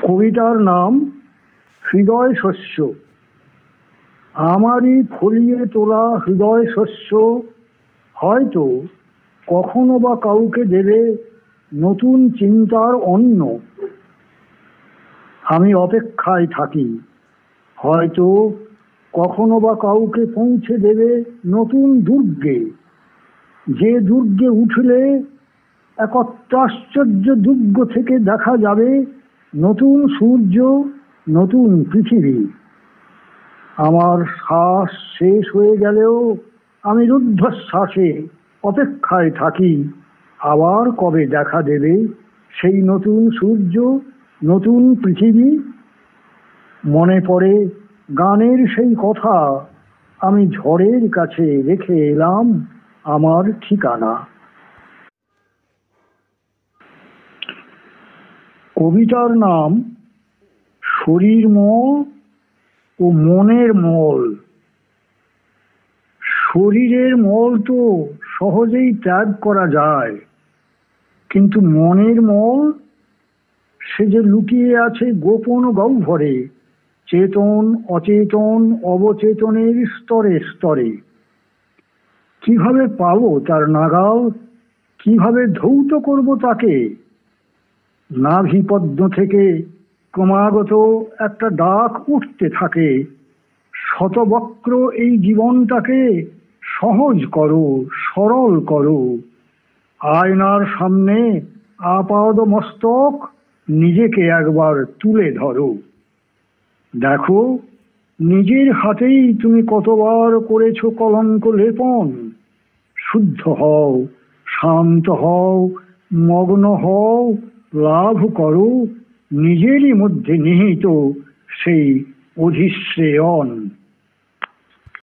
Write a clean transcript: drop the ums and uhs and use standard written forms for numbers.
কবিতার নাম হৃদয় শস্য। আমারই ফলিয়ে তোলা হৃদয় শস্য হয়তো কখনো বা কাউকে দেবে নতুন চিন্তার অন্ন। আমি অপেক্ষায় থাকি, হয়তো কখনো বা কাউকে পৌঁছে দেবে নতুন দুর্গে, যে দুর্গে উঠলে এক অত্যাশ্চর্য দুর্গ থেকে দেখা যাবে নতুন সূর্য, নতুন পৃথিবী। আমার শ্বাস শেষ হয়ে গেলেও আমি রুদ্ধশ্বাসে অপেক্ষায় থাকি, আবার কবে দেখা দেবে সেই নতুন সূর্য, নতুন পৃথিবী। মনে পড়ে গানের সেই কথা, আমি ঝড়ের কাছে রেখে এলাম আমার ঠিকানা। কবিতার নাম শরীর মল ও মনের মল। শরীরের মল তো সহজেই ত্যাগ করা যায়, কিন্তু মনের মল, সে যে লুকিয়ে আছে গোপন গহ্বরে, চেতন অচেতন অবচেতনের স্তরে স্তরে। কিভাবে পাবো তার নাগাল, কিভাবে ধৌত করব তাকে? নাভিপদ্ম থেকে ক্রমাগত একটা ডাক উঠতে থাকে, শতবক্র এই জীবনটাকে সহজ করো, সরল করো। আয়নার সামনে আপাদ মস্তক নিজেকে একবার তুলে ধরো। দেখো নিজের হাতেই তুমি কতবার করেছো কলঙ্ক লেপন। শুদ্ধ হও, শান্ত হও, মগ্ন হও, লাভ করো নিজেরই মধ্যে নিহিত সেই অধিশ্রেয়ন।